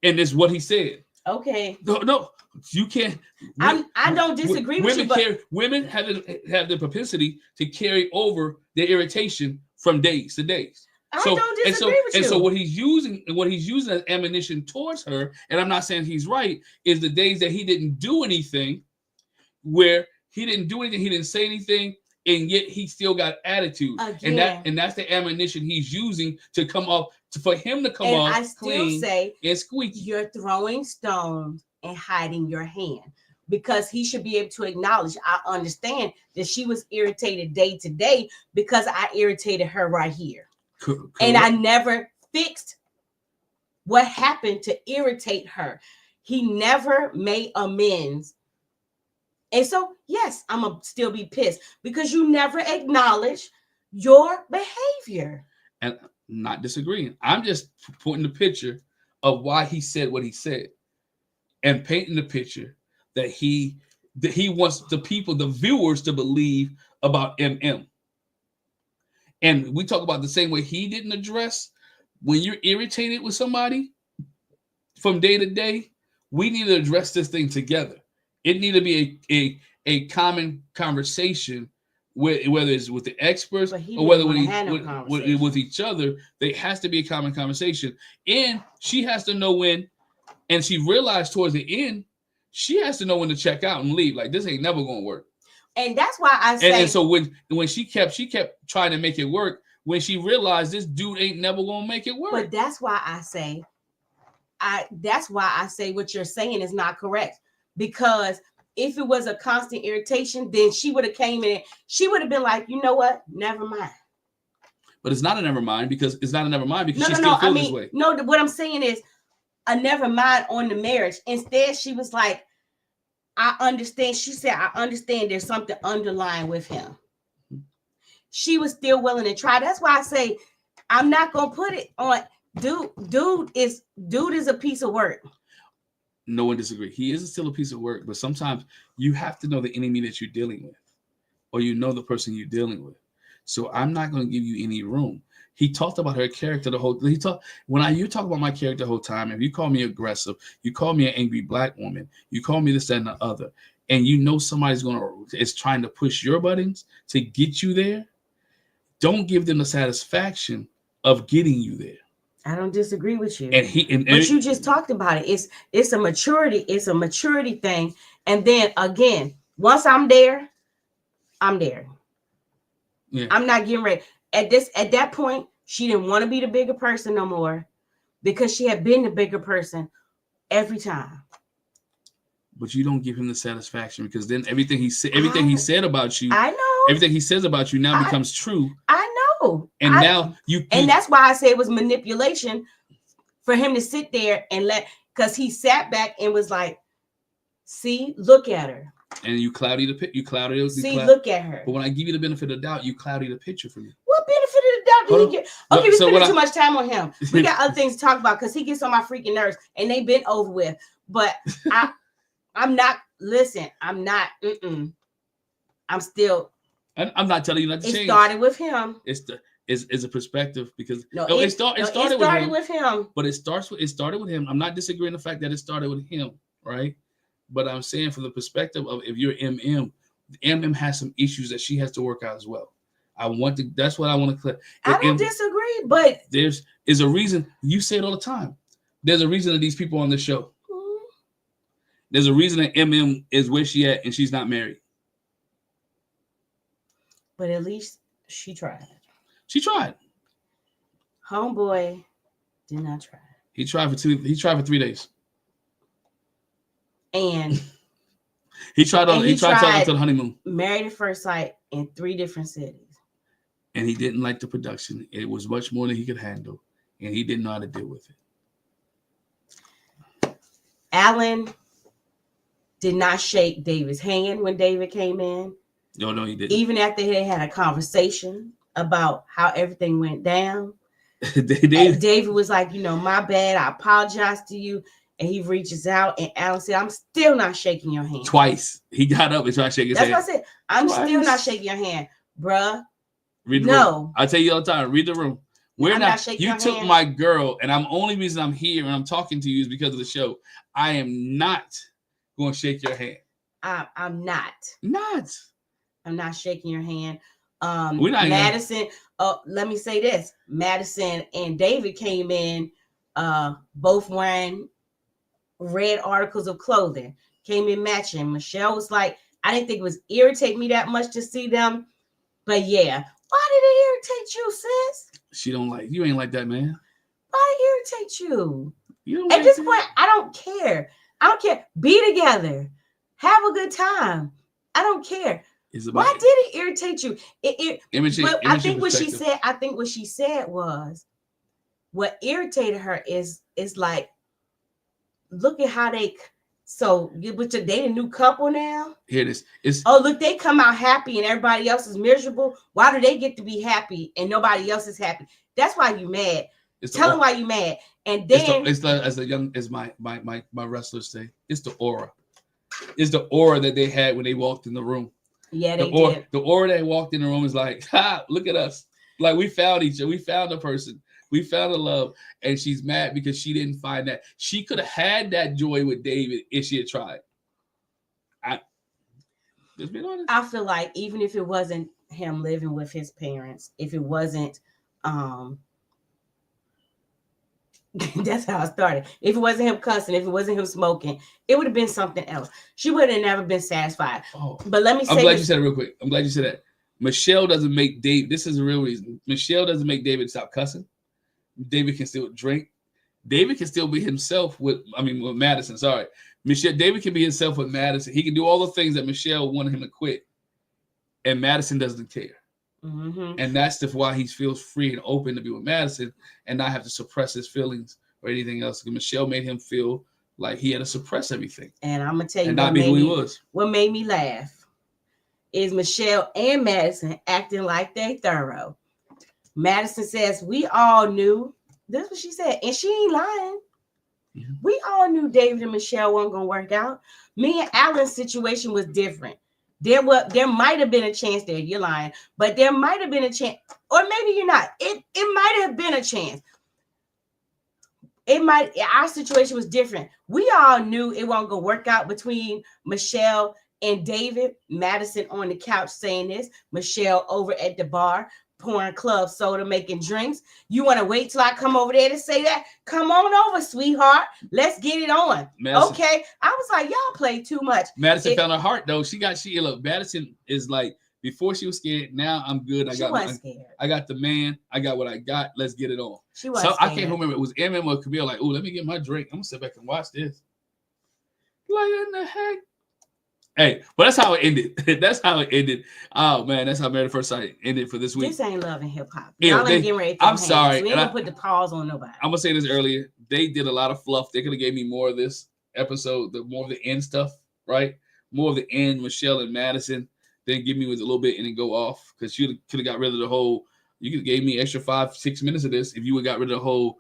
And it's what he said. Okay. No, you can't. I don't disagree with you, but women have the propensity to carry over their irritation from days to days. I don't disagree with you. And so what he's using as ammunition towards her, and I'm not saying he's right, is the days that he didn't do anything, where he didn't do anything, he didn't say anything, and yet he still got attitude. Again, and that's the ammunition he's using to come off, for him to come and off I still clean say and squeaky. You're throwing stones and hiding your hand, because he should be able to acknowledge, I understand that she was irritated day to day because I irritated her right here. Correct. And I never fixed what happened to irritate her. He never made amends. And so, yes, I'm going to still be pissed because you never acknowledge your behavior. And I'm not disagreeing. I'm just pointing the picture of why he said what he said and painting the picture that he wants the people, the viewers, to believe about MM. And we talk about the same way he didn't address when you're irritated with somebody from day to day. We need to address this thing together. It need to be a common conversation, whether it's with the experts or whether with each other. There has to be a common conversation, and she has to know when. And she realized towards the end, she has to know when to check out and leave. Like, this ain't never gonna work. And that's why I say. And so when she kept trying to make it work, when she realized this dude ain't never gonna make it work. But that's why I say what you're saying is not correct. Because if it was a constant irritation, then she would have came in. She would have been like, you know what? Never mind. But it's not a never mind because she still feels this way. No, what I'm saying is a never mind on the marriage. Instead, she was like, I understand. She said, I understand there's something underlying with him. She was still willing to try. That's why I say I'm not gonna put it on dude is a piece of work. No one disagrees. He is still a piece of work, but sometimes you have to know the enemy that you're dealing with, or you know the person you're dealing with. So I'm not going to give you any room. He talked about her character the whole. You talk about my character the whole time. If you call me aggressive, you call me an angry black woman, you call me this, that, and the other, and you know somebody's is trying to push your buttons to get you there. Don't give them the satisfaction of getting you there. I don't disagree with you. But you just talked about it. It's a maturity thing. And then again, once I'm there, I'm there. Yeah. I'm not getting ready. At that point, she didn't want to be the bigger person no more because she had been the bigger person every time. But you don't give him the satisfaction because then everything he said about you, I know. Everything he says about you now becomes true. I know. And now and that's why I say it was manipulation for him to sit there and because he sat back and was like, see, look at her. And you cloudy the picture. Look at her. But when I give you the benefit of the doubt, you cloudy the picture for me. What benefit of the doubt did he get? Okay, we're spending too much time on him. We got other things to talk about because he gets on my freaking nerves and they've been over with. But I'm not. Listen, I'm not. I'm still. I'm not telling you not to change. It started with him. It's a perspective because it started with him. But it started with him. I'm not disagreeing the fact that it started with him, right? But I'm saying from the perspective of if you're MM has some issues that she has to work out as well. That's what I want to clear. I don't disagree, but there's a reason. You say it all the time. There's a reason that these people on the show. There's a reason that MM is where she at and she's not married. But at least she tried. She tried. Homeboy did not try. He tried for 3 days. And he tried until the honeymoon. Married at first sight in 3 different cities. And he didn't like the production. It was much more than he could handle. And he didn't know how to deal with it. Allan did not shake David's hand when David came in. No, he didn't. Even after they had a conversation about how everything went down. David was like, my bad. I apologize to you. And he reaches out and Allan said, I'm still not shaking your hand. Twice. He got up and tried to shake his hand. That's what I said. I'm still not shaking your hand. Bruh. Read the room. I tell you all the time, read the room. We're not. You took my girl, and only reason I'm here and I'm talking to you is because of the show. I am not going to shake your hand. I'm not. I'm not shaking your hand. We're not Madison. Let me say this: Madison and David came in, both wearing red articles of clothing. Came in matching. Michelle was like, I didn't think it was irritate me that much to see them, but yeah. Why did it irritate you, sis? She don't like you. Ain't like that, man. Why did it irritate you? You At this point, I don't care. I don't care. Be together. Have a good time. I don't care. Why did it irritate you? I think what she said was, what irritated her is like, look at how they. So they a new couple now. Here it is. Look, they come out happy and everybody else is miserable. Why do they get to be happy and nobody else is happy? That's why you mad. Tell them why you mad. And then it's as my wrestlers say, it's the aura. It's the aura that they had when they walked in the room. Yeah, they did. The aura that walked in the room is like, ha, look at us. Like we found each other. We found a person. We found a love, and she's mad because she didn't find that. She could have had that joy with David if she had tried. Just being honest. I feel like even if it wasn't him living with his parents, if it wasn't, that's how I started. If it wasn't him cussing, if it wasn't him smoking, it would have been something else. She would have never been satisfied. But let me say, I'm glad you said it real quick. I'm glad you said that. Michelle doesn't make David. This is the real reason. Michelle doesn't make David stop cussing. David can still drink. David can still be himself with Madison. Sorry. David can be himself with Madison. He can do all the things that Michelle wanted him to quit. And Madison doesn't care. Mm-hmm. And that's why he feels free and open to be with Madison and not have to suppress his feelings or anything else. Because Michelle made him feel like he had to suppress everything. And I'm going to tell you not be who he was. What made me laugh is Michelle and Madison acting like they thorough. Madison says, we all knew. That's what she said. And she ain't lying. Yeah. We all knew David and Michelle weren't going to work out. Me and Allan's situation was different. There might have been a chance there. You're lying. But there might have been a chance. Or maybe you're not. It might have been a chance. Our situation was different. We all knew it wasn't going to work out between Michelle and David. Madison on the couch saying this. Michelle over at the bar pouring club soda, making drinks. You want to wait till I come over there to say that? Come on over, sweetheart. Let's get it on. Madison, okay. I was like, y'all play too much. Madison found her heart though. Look, Madison is like, before she was scared, now I'm good. I got the man. I got what I got. Let's get it on. She was scared. I can't remember. It was Emem or Camille like, oh, let me get my drink. I'm gonna sit back and watch this. Like, in the heck? Hey, but that's how it ended. That's how it ended. Oh man, that's how Married at First Sight ended for this week. This ain't love and hip hop. Y'all ain't getting ready. I'm sorry. We ain't gonna put the pause on nobody. I'm gonna say this earlier. They did a lot of fluff. They could have gave me more of this episode, more of the end stuff, right? More of the end. Michelle and Madison. They give me with a little bit and then go off because you could have got rid of the whole. You could have gave me extra 5-6 minutes of this if you would got rid of the whole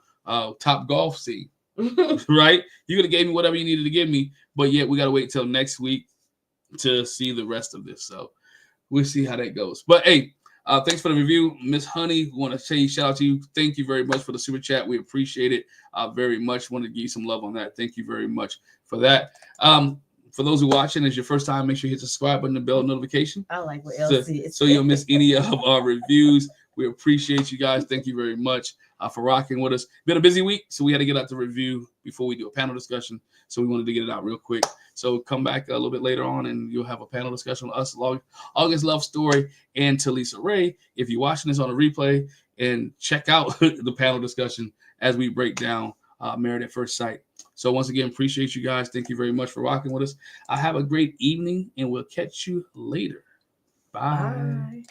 top golf scene, right? You could have gave me whatever you needed to give me, but yet we got to wait till next week to see the rest of this. So we'll see how that goes. But hey, thanks for the review, Miss Honey. Want to say shout out to you. Thank you very much for the super chat. We appreciate it very much. Want to give you some love on that. Thank you very much for that. For those who are watching, it's your first time, make sure you hit the subscribe button and bell notification. I like what else is. So you'll miss any of our reviews. We appreciate you guys. Thank you very much for rocking with us. Been a busy week, so we had to get out the review before we do a panel discussion. So we wanted to get it out real quick. So come back a little bit later on, and you'll have a panel discussion with us, August Love Story, and Talisa Ray. If you're watching this on a replay, and check out the panel discussion as we break down Married at First Sight. So once again, appreciate you guys. Thank you very much for rocking with us. Have a great evening, and we'll catch you later. Bye.